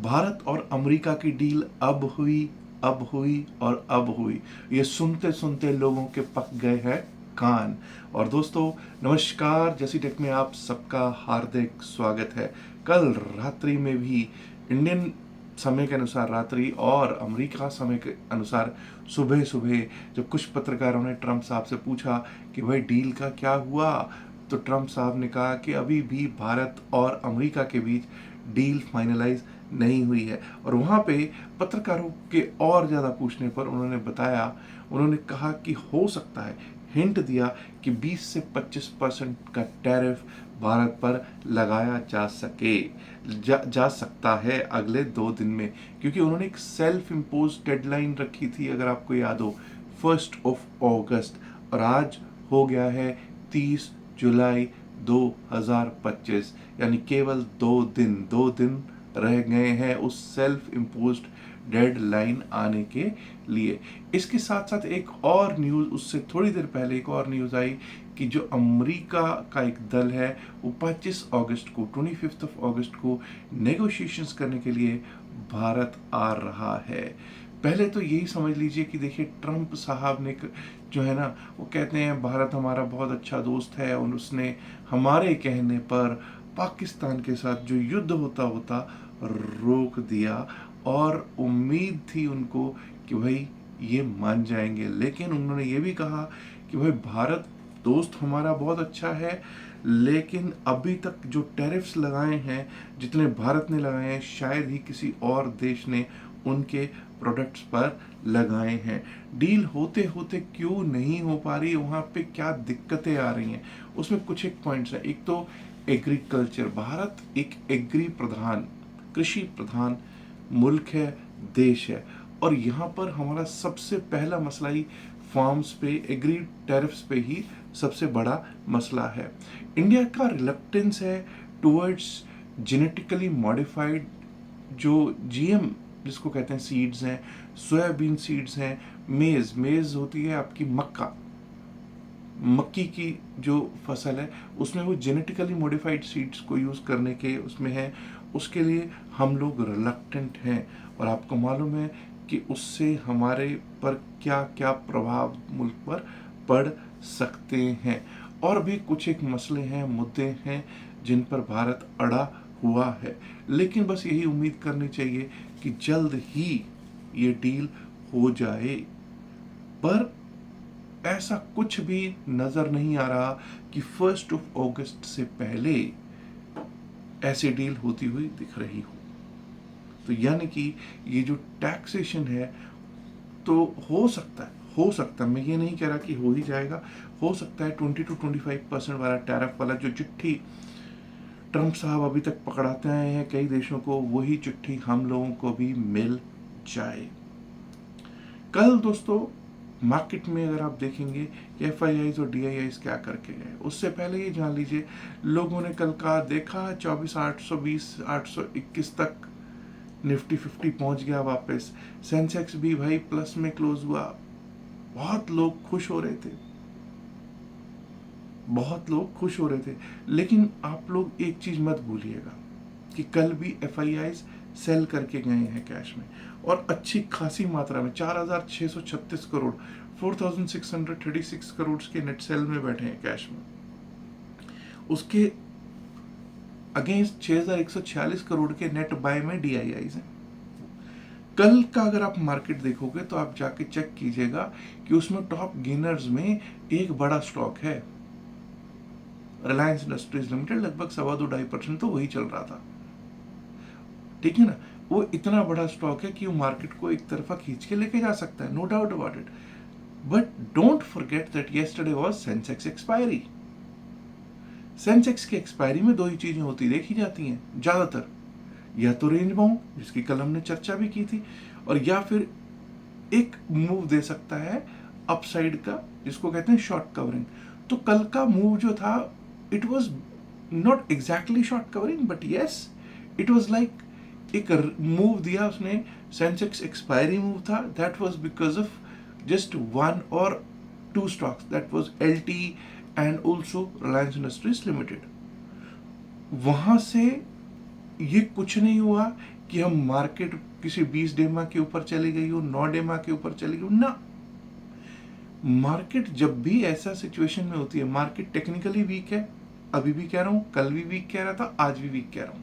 भारत और अमेरिका की डील अब हुई, अब हुई और अब हुई। ये सुनते सुनते लोगों के पक गए हैं कान। और दोस्तों नमस्कार, जैसी टेक में आप सबका हार्दिक स्वागत है। कल रात्रि में भी इंडियन समय के अनुसार रात्रि और अमेरिका समय के अनुसार सुबह सुबह जब कुछ पत्रकारों ने ट्रंप साहब से पूछा कि भाई डील का क्या हुआ, तो ट्रंप साहब ने कहा कि अभी भी भारत और अमेरिका के बीच डील फाइनलाइज नहीं हुई है। और वहाँ पे पत्रकारों के और ज़्यादा पूछने पर उन्होंने कहा कि हो सकता है, हिंट दिया कि 20 से 25% का टैरिफ भारत पर लगाया जा सकता है अगले 2 दिन में, क्योंकि उन्होंने एक सेल्फ इम्पोज डेडलाइन रखी थी, अगर आपको याद हो, 1 अगस्त, और आज हो गया है 30 जुलाई 2025, यानी केवल 2 दिन रह गए हैं उस सेल्फ इम्पोज्ड डेडलाइन आने के लिए। इसके साथ साथ एक और न्यूज़, उससे थोड़ी देर पहले एक और न्यूज़ आई कि जो अमेरिका का एक दल है वो 25 अगस्त को नेगोशिएशंस करने के लिए भारत आ रहा है। पहले तो यही समझ लीजिए कि देखिए, ट्रंप साहब ने जो है ना, वो कहते हैं भारत हमारा बहुत अच्छा दोस्त है, और उसने हमारे कहने पर पाकिस्तान के साथ जो युद्ध होता होता रोक दिया, और उम्मीद थी उनको कि भाई ये मान जाएंगे। लेकिन उन्होंने ये भी कहा कि भाई भारत दोस्त हमारा बहुत अच्छा है, लेकिन अभी तक जो टैरिफ्स लगाए हैं, जितने भारत ने लगाए हैं, शायद ही किसी और देश ने उनके प्रोडक्ट्स पर लगाए हैं। डील होते होते क्यों नहीं हो पा रही, वहाँ पे क्या दिक्कतें आ रही हैं, उसमें कुछ एक पॉइंट्स हैं। एक तो एग्रीकल्चर, भारत एक एग्री प्रधान, कृषि प्रधान मुल्क है, देश है, और यहाँ पर हमारा सबसे पहला मसला ही फार्म्स पे, एग्री टैरिफ्स पे ही सबसे बड़ा मसला है। इंडिया का रिलक्टेंस है टुवर्ड्स जेनेटिकली मॉडिफाइड, जो जीएम जिसको कहते हैं सीड्स हैं, सोयाबीन सीड्स हैं, मेज़ होती है आपकी मक्की की जो फसल है, उसमें वो जेनेटिकली मॉडिफाइड सीड्स को यूज़ करने के उसमें है, उसके लिए हम लोग रिलक्टेंट हैं। और आपको मालूम है कि उससे हमारे पर क्या क्या प्रभाव मुल्क पर पड़ सकते हैं। और भी कुछ एक मसले हैं, मुद्दे हैं जिन पर भारत अड़ा हुआ है। लेकिन बस यही उम्मीद करनी चाहिए कि जल्द ही ये डील हो जाए। पर ऐसा कुछ भी नज़र नहीं आ रहा कि 1 अगस्त से पहले ऐसी डील होती हुई दिख रही हो। तो यानी कि ये जो टैक्सेशन है, तो हो सकता है, मैं ये नहीं कह रहा कि हो ही जाएगा, हो सकता है 20 to 25% वाला टैरिफ वाला जो चिट्ठी ट्रंप साहब अभी तक पकड़ाते आए हैं कई देशों को, वही चिट्ठी हम लोगों को भी मिल जाए। कल दोस्तों मार्केट में अगर आप देखेंगे कि FIIs और DIIs क्या करके गए, उससे पहले ये जान लीजिए लोगों ने कल का देखा 24,820 821 तक निफ्टी 50 पहुंच गया वापस। सेंसेक्स भी भाई प्लस में क्लोज हुआ। बहुत लोग खुश हो रहे थे। लेकिन आप लोग एक चीज मत भूलिएगा कि कल भी FIIs सेल करके गए हैं कैश में, और अच्छी खासी मात्रा में 4,636 करोड़, 4,636 करोड़ के नेट सेल में बैठे हैं कैश में। उसके अगेंस्ट 6,146 करोड़ के नेट बाय में DIIs हैं। कल का अगर आप मार्केट देखोगे तो आप जाके चेक कीजिएगा कि उसमें टॉप गेनर्स में एक बड़ा स्टॉक है, रिलायंस इंडस्ट्रीज लिमिटेड, लगभग 2.25% तो वही चल रहा था। ठीक है ना, वो इतना बड़ा स्टॉक है कि वो मार्केट को एक तरफा खींच के लेके जा सकता है, no doubt about it. But don't forget that yesterday was Sensex expiry. Sensex की एक्सपायरी में दो ही चीजें होती देखी जाती हैं ज्यादातर, या तो रेंज बाउंड, जिसकी कल हमने चर्चा भी की थी, और या फिर एक मूव दे सकता है अपसाइड का, जिसको कहते हैं शॉर्ट कवरिंग। तो कल का मूव जो था, it was not exactly short covering, but yes it was like एक मूव दिया उसने। सेंसेक्स एक्सपायरी मूव था, that was because of just 1 or 2 stocks, that was LT and also Reliance Industries Limited। वहां से ये कुछ नहीं हुआ कि हम मार्केट किसी 20 डेमा के ऊपर चली गई हो, 9 डेमा के ऊपर चली गई हो ना। मार्केट जब भी ऐसा सिचुएशन में होती है, मार्केट टेक्निकली वीक है, अभी भी कह रहा हूं, कल भी वीक कह रहा था, आज भी वीक कह रहा हूं।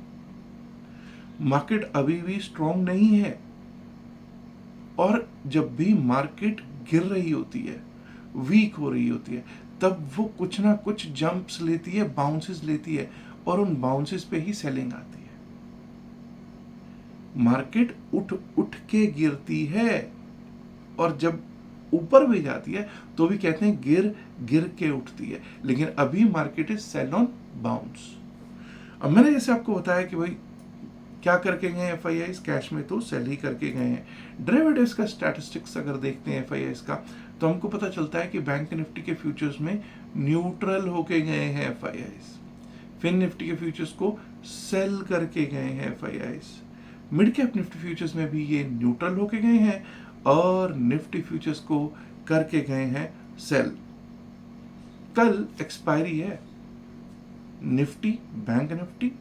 मार्केट अभी भी स्ट्रांग नहीं है। और जब भी मार्केट गिर रही होती है, वीक हो रही होती है, तब वो कुछ ना कुछ जंप्स लेती है, बाउंसेस लेती है, और उन बाउंसेस पे ही सेलिंग आती है। मार्केट उठ उठ के गिरती है, और जब ऊपर भी जाती है तो भी कहते हैं गिर गिर के उठती है। लेकिन अभी market is sell on bounce. अब मैंने जैसे आपको बताया कि भाई क्या करके गए एफआईआईज, कैश में तो सेल ही करके गए हैं। डेरिवेटिव्स का स्टैटिस्टिक्स अगर देखते हैं एफआईआईज का, तो हमको पता चलता है कि बैंक निफ्टी के फ्यूचर्स में न्यूट्रल होके गए हैं एफआईआईज, फिन निफ्टी के फ्यूचर्स को सेल करके गए हैं FIIs, mid cap Nifty futures में भी ये न्यूट्रल होके गए हैं, और निफ्टी फ्यूचर्स को करके गए हैं सेल। कल एक्सपायरी है Nifty, bank Nifty,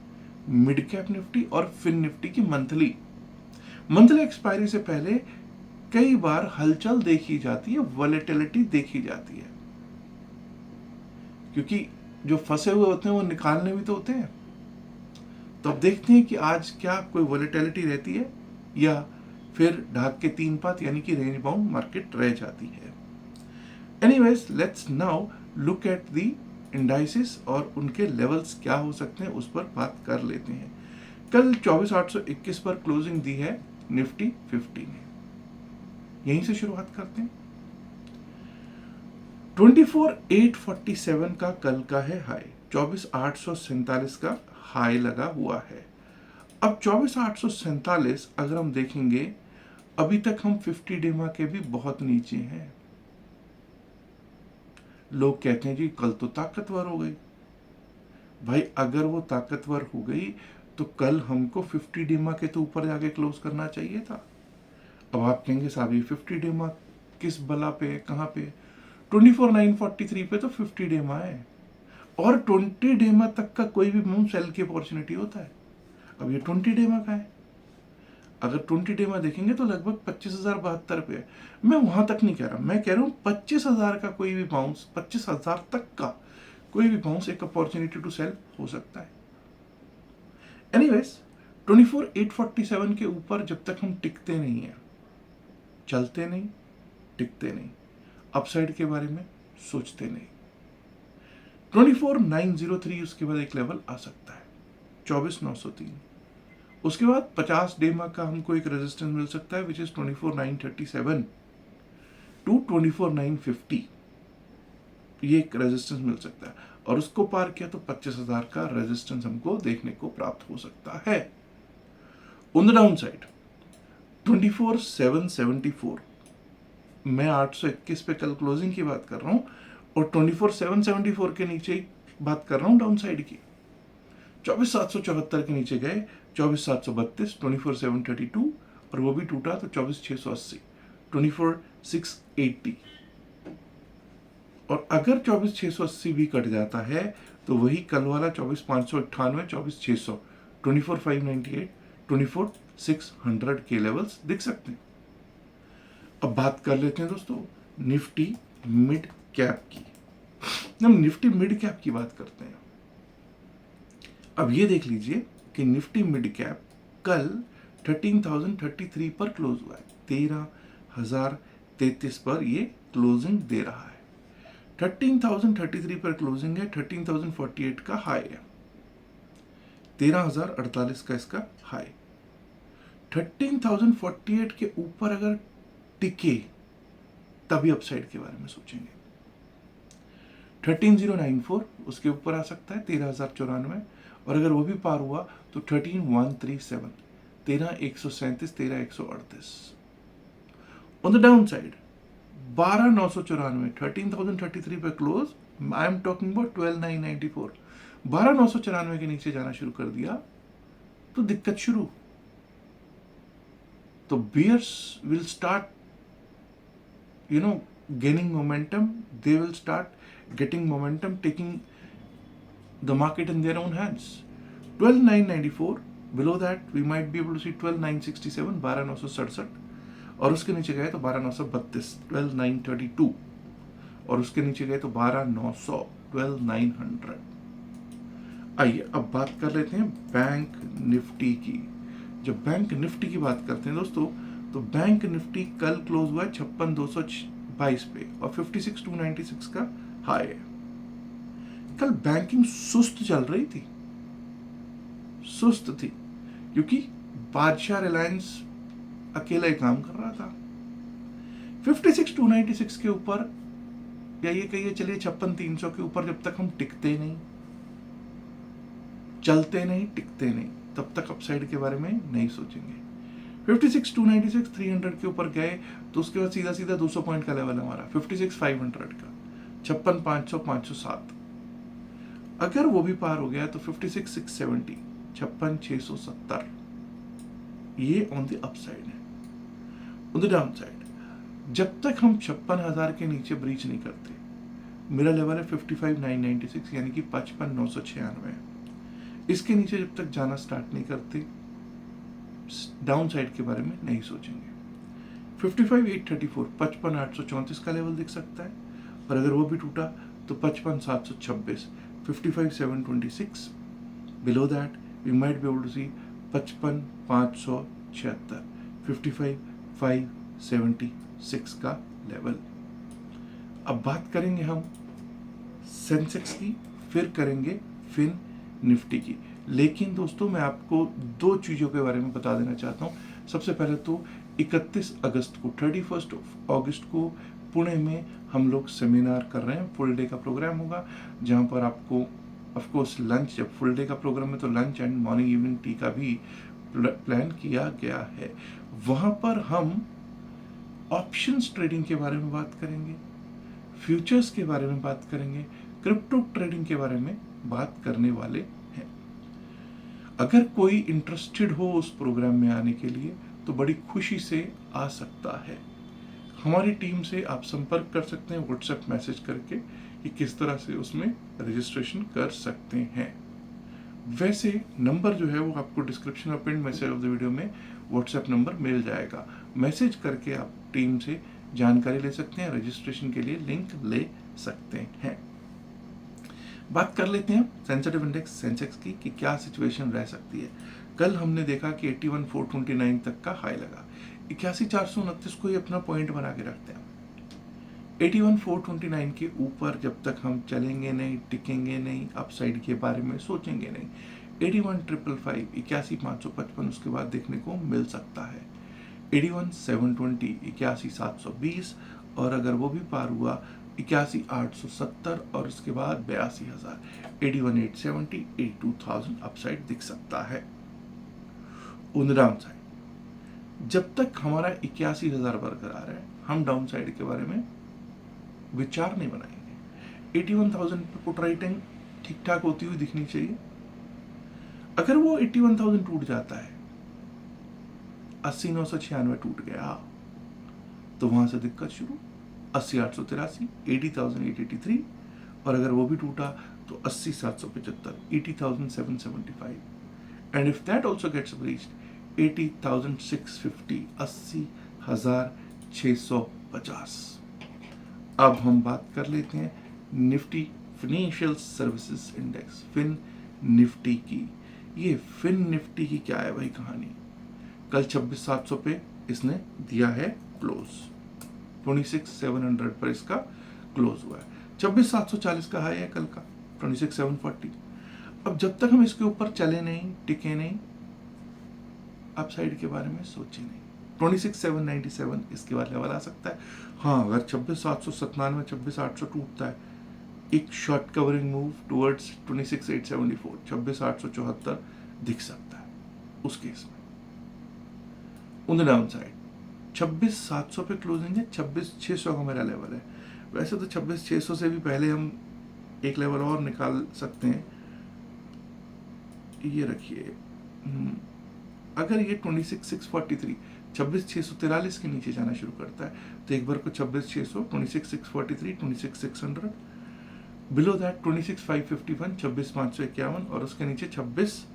mid cap Nifty और फिन निफ्टी की मंथली एक्सपायरी से पहले कई बार हलचल देखी जाती है, वॉलेटिलिटी देखी जाती है, क्योंकि जो फंसे हुए होते हैं वो निकालने भी तो होते हैं। तो अब देखते हैं कि आज क्या कोई वॉलेटिलिटी रहती है, या फिर ढाक के 3 पात यानी कि रेंज बाउंड मार्केट रह जाती है। Anyways, let's now look at the indices और उनके लेवल्स क्या हो सकते हैं, उस पर बात कर लेते हैं। कल 24,821 पर क्लोजिंग दी है निफ्टी 50 ने। यहीं से शुरुआत करते हैं। 24,847 का कल का है हाई, 24,847 का हाई लगा हुआ है। अब 24,847 अगर हम देखेंगे, अभी तक हम 50 डेमा के भी बहुत नीचे हैं। लोग कहते हैं जी कल तो ताकतवर हो गई। भाई अगर वो ताकतवर हो गई तो कल हमको 50 डेमा के तो ऊपर जाके क्लोज करना चाहिए था। अब आप कहेंगे साहब ये 50 डेमा किस बला पे है, कहां पे? 24,943 पे तो 50 डेमा है, और 20 डेमा तक का कोई भी मूव सेल की अपॉर्चुनिटी होता है। अब ये 20 डेमा का है, अगर 20 डेमा देखेंगे तो लगभग 25,072 पे है। मैं वहां तक नहीं कह रहा, मैं कह रहा हूं 25,000 का कोई भी बाउंस, 25,000 तक का कोई भी बाउंस एक अपॉर्चुनिटी टू सेल हो सकता है। एनीवेज, 24,847 के ऊपर जब तक हम टिकते नहीं है, चलते नहीं, टिकते नहीं, अपसाइड के बारे में सोचते नहीं, 24,903 उसके बाद एक लेवल आ सकता है, 24,903। उसके बाद 50 डेमा का हमको एक रेजिस्टेंस मिल सकता है, विच इज 24,937 टू 24,950। ये एक रेजिस्टेंस मिल सकता है, और उसको पार किया तो 25,000 का रेजिस्टेंस हमको देखने को प्राप्त हो सकता है। ऑन द डाउन साइड 24,774, मैं 821 पे कल क्लोजिंग की बात कर रहा हूं, और 24,774 के नीचे ही बात कर रहा हूं डाउन साइड की। 24,774 के नीचे गए, 24,732, 24,732, और वो भी टूटा तो 24,680, 24,680। और अगर 24,680 भी कट जाता है तो वही कल वाला 24,598, 24,600, 24,598, 24,600 के लेवल्स दिख सकते हैं। अब बात कर लेते हैं दोस्तों निफ्टी मिड कैप की। हम निफ्टी मिड कैप की बात करते हैं। अब ये देख लीजिए कि निफ्टी मिड कैप कल 13,033 पर क्लोज हुआ है, 13,033 पर ये क्लोजिंग दे रहा है। 13,033 पर क्लोजिंग है, 13,048 का हाई है, 13,048 का इसका हाई। 13,048 के ऊपर अगर टिके तभी अपसाइड के बारे में सोचेंगे। 13,094 उसके ऊपर आ सकता है, 13,094, और अगर वो भी पार हुआ तो 13,137, 13,137, 13,138। ऑन द डाउन साइड 12,994, 13,033 पे close, I am talking about 12,994, 12,994 के नीचे जाना शुरू कर दिया तो दिक्कत शुरू। तो bears will start gaining momentum, they will start getting momentum, taking the market in their own hands. 12,994 below that we might be able to see 12,967, 12,967, और उसके नीचे गए तो 12,932, 12,932, और उसके नीचे गए तो 12,900, 12,900। आइए अब बात कर लेते हैं बैंक निफ्टी की। जब बैंक निफ्टी की बात करते हैं दोस्तों, तो बैंक निफ्टी कल क्लोज हुआ 56,222 पे और 56,296 का हाई है। कल बैंकिंग सुस्त चल रही थी, सुस्त थी, क्योंकि बादशाह रिलायंस अकेला ही काम कर रहा था। 56,296 के ऊपर, या ये कहिए चलिए 56,300 के ऊपर जब तक हम टिकते नहीं, चलते नहीं, टिकते नहीं, तब तक अपसाइड के बारे में नहीं सोचेंगे। 56,296, 300 के ऊपर गए तो उसके बाद सीधा सीधा 200 पॉइंट का लेवल हमारा 56,500 का, 56,500, 507। अगर वो भी पार हो गया तो 56,670, 56,670, ये ऑन द अपसाइड है। ऑन द डाउन साइड, जब तक हम 56,000 के नीचे ब्रीच नहीं करते, मेरा लेवल है 55,996, यानी कि 55,996। इसके नीचे जब तक जाना स्टार्ट नहीं करते, डाउन साइड के बारे में नहीं सोचेंगे। 55,834, 55,834 का लेवल दिख सकता है, और अगर वो भी टूटा तो 55,726, 55,726। Below that we might be able to see 55,576, 55,576 का लेवल। अब बात करेंगे हम सेंसेक्स की, फिर करेंगे फिन निफ्टी की। लेकिन दोस्तों मैं आपको दो चीज़ों के बारे में बता देना चाहता हूँ। सबसे पहले तो 31 अगस्त को, 31 अगस्त को पुणे में हम लोग सेमिनार कर रहे हैं। फुल डे का प्रोग्राम होगा, जहाँ पर आपको ऑफ कोर्स लंच, जब फुल डे का प्रोग्राम है तो lunch and morning evening tea का भी प्लान किया गया है। वहाँ पर हम ऑप्शंस ट्रेडिंग के बारे में बात करेंगे, फ्यूचर्स के बारे में बात करेंगे, क्रिप्टो ट्रेडिंग के बारे में बात करने वाले हैं। अगर कोई इंटरेस्टेड हो उस प्रोग्राम में आने के लिए तो बड़ी खुशी से आ सकता है। हमारी टीम से आप संपर्क कर सकते हैं व्हाट्सएप मैसेज करके कि किस तरह से उसमें रजिस्ट्रेशन कर सकते हैं। वैसे नंबर जो है वो आपको डिस्क्रिप्शन और pin message of the video में व्हाट्सएप नंबर मिल जाएगा। मैसेज करके आप टीम से जानकारी ले सकते हैं, रजिस्ट्रेशन के लिए लिंक ले सकते हैं। बात कर लेते हैं सेंसिटिव इंडेक्स सेंसेक्स की कि क्या सिचुएशन रह सकती है। कल हमने देखा कि 81,429 तक का हाई लगा। 81,429 को ही अपना पॉइंट बना के रखते हैं। 81,429 के ऊपर जब तक हम चलेंगे नहीं, टिकेंगे नहीं, अपसाइड के बारे में सोचेंगे नहीं। 81,555, 81,555 उसके बाद देखने को मिल सकता है। 81,720, 81,720, और अगर वो भी पार हुआ 81,870, और उसके बाद 82,000, 81,870, 82,000 अपसाइड दिख सकता है। ऑन द डाउन साइड, जब तक हमारा 81,000 बरकरार है, हम डाउन साइड के बारे में विचार नहीं बनाएंगे। 81,000 पे पुट राइटिंग ठीक ठाक होती हुई दिखनी चाहिए। अगर वो 81,000 टूट जाता है, 80,996 टूट गया, तो वहां से दिक्कत शुरू। 80,883, 80,883, और अगर वो भी टूटा तो 80,775, 80,775, and if that also gets breached 80,650, 80,650। अब हम बात कर लेते हैं Nifty financial services index, Fin Nifty की। ये फिन निफ्टी की क्या है भाई कहानी। कल 26,700 पे इसने दिया है क्लोज, 26,700 पर इसका क्लोज हुआ है। 26,740 का हाई है कल का, 26,740। अब जब तक हम इसके ऊपर चले नहीं, टिके नहीं, अपसाइड के बारे में सोचे नहीं। 26,797 इसके बाद लेवल आ सकता है। हाँ, अगर 26,797, 26,800 टूटता है, एक शॉर्ट कवरिंग मूव टुवर्ड्स 26,874, 26,874 दिख सकता है उस केस में। ऑन द डाउन साइड 26,700 पे क्लोजिंग है, 26,600 का मेरा लेवल है। वैसे तो 26,600 से भी पहले हम एक लेवल और निकाल सकते हैं। ये रखिए, अगर ये 26,643, 26,643 के नीचे जाना शुरू करता है तो एक बार को 26,600, 26,643, 26,600, बिलो दैट 26,551, 26,551, और उसके नीचे 26,500,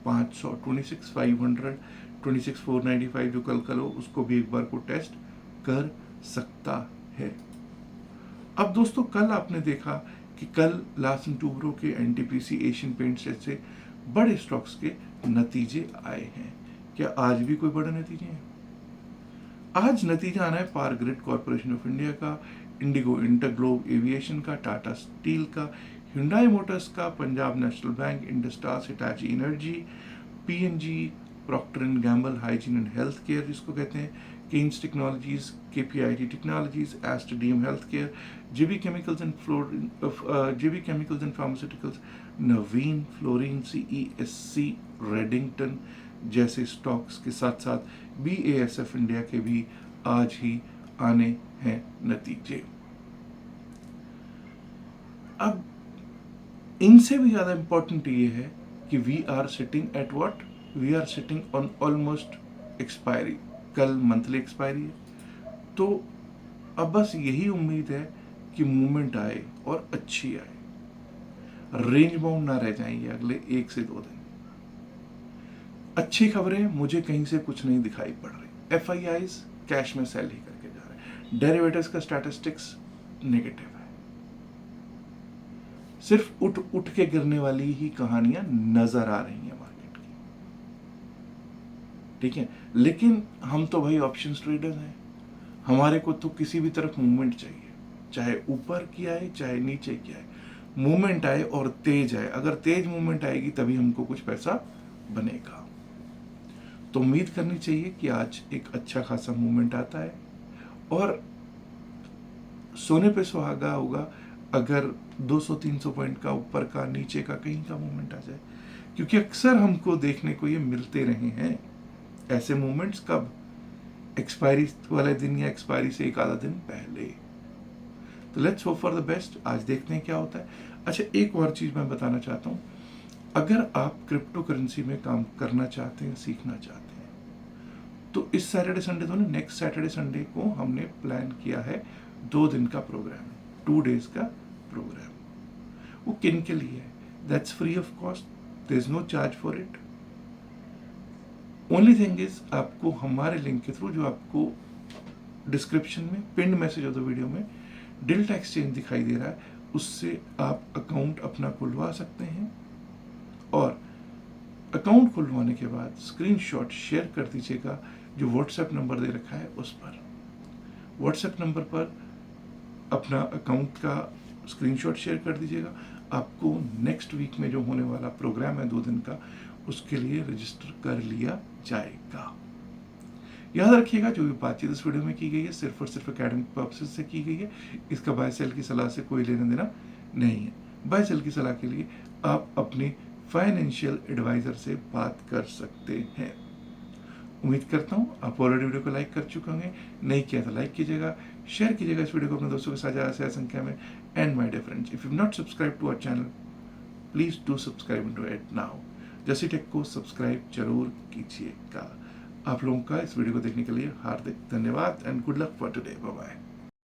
500, 26,500, 26,495 जो कल हो उसको भी एक बार को टेस्ट कर सकता है। अब दोस्तों कल आपने देखा कि कल लार्सन टूब्रो के, एनटीपीसी, एशियन पेंट्स जैसे बड़े स्टॉक्स के नतीजे आए हैं। क्या आज भी कोई बड़े नतीजे हैं? आज नतीजा आना है Power Grid Corporation of India का, इंडिगो इंटरग्लोब एविएशन का, टाटा स्टील का, Hyundai मोटर्स का, पंजाब नेशनल बैंक, इंडस्ट्रास, Hitachi Energy, PNG, Procter and Gamble Hygiene and Health Care जिसको कहते हैं, Kaynes Technologies, KPIT Technologies, Aster DM Health Care, JB Chemicals and Pharmaceuticals, Navin Fluorine, CESC, Redington जैसे stocks के साथ साथ बीएएसएफ इंडिया के भी आज ही आने हैं नतीजे। अब इनसे भी ज्यादा इंपॉर्टेंट ये है कि we are sitting at what, we are sitting on almost expiry. कल मंथली एक्सपायरी है, तो अब बस यही उम्मीद है कि मूवमेंट आए और अच्छी आए, रेंज बाउंड ना रह जाएंगे अगले 1 से 2 दिन। अच्छी खबरें, मुझे कहीं से कुछ नहीं दिखाई पड़ रही। एफआईआईज कैश में सेल ही करके जा रहे हैं। डेरिवेटिव्स का स्टैटिस्टिक्स नेगेटिव है। सिर्फ उठ के गिरने वाली ही कहानियां नजर आ रही हैं मार्केट की, ठीक है। लेकिन हम तो भाई ऑप्शंस ट्रेडर्स हैं, हमारे को तो किसी भी तरफ मूवमेंट चाहिए, चाहे ऊपर की आए चाहे नीचे की आए, मूवमेंट आए और तेज आए। अगर तेज मूवमेंट आएगी तभी हमको कुछ पैसा बनेगा। तो उम्मीद करनी चाहिए कि आज एक अच्छा खासा मूवमेंट आता है और सोने पे सुहागा होगा अगर 200-300 पॉइंट का ऊपर का, नीचे का, कहीं का मूवमेंट आ जाए, क्योंकि अक्सर हमको देखने को ये मिलते रहे हैं ऐसे मूवमेंट्स। कब? एक्सपायरी वाले दिन या एक्सपायरी से एक आधा दिन पहले। तो let's hope for the best. आज देखते हैं क्या होता है। अच्छा, एक और चीज मैं बताना चाहता हूँ, अगर आप क्रिप्टो करेंसी में काम करना चाहते हैं, सीखना चाहते हैं, तो इस सैटरडे संडे तो नहीं, नेक्स्ट सैटरडे संडे को हमने प्लान किया है 2 दिन का प्रोग्राम, 2 डेज का प्रोग्राम। वो किन के लिए है? That's free of cost, there is no charge for it. Only thing is आपको हमारे लिंक के थ्रू, जो आपको डिस्क्रिप्शन में pin message of the video में डेल्टा एक्सचेंज दिखाई दे रहा है, उससे आप अकाउंट अपना खुलवा सकते हैं। और अकाउंट खुलवाने के बाद स्क्रीनशॉट शेयर कर दीजिएगा जो व्हाट्सएप नंबर दे रखा है उस पर। व्हाट्सएप नंबर पर अपना अकाउंट का स्क्रीनशॉट शेयर कर दीजिएगा। आपको नेक्स्ट वीक में जो होने वाला प्रोग्राम है 2 दिन का, उसके लिए रजिस्टर कर लिया जाएगा। याद रखिएगा, जो भी बातचीत इस वीडियो में की गई है सिर्फ और सिर्फ एकेडमिक पर्पसेस से की गई है। इसका बाय सेल की सलाह से कोई लेना देना नहीं है। बाय सेल की सलाह के लिए आप अपने फाइनेंशियल एडवाइजर से बात कर सकते हैं। उम्मीद करता हूँ आप ऑलरेडी वीडियो को लाइक कर चुके होंगे। नहीं किया तो लाइक कीजिएगा, शेयर कीजिएगा इस वीडियो को अपने दोस्तों के साथ ज़्यादा संख्या में। And my dear friends, if you not subscribe to our channel, please do subscribe to it now. जैसी टेक को सब्सक्राइब जरूर कीजिएगा। आप लोगों का इस वीडियो को देखने के लिए हार्दिक धन्यवाद and good luck for today. Bye bye.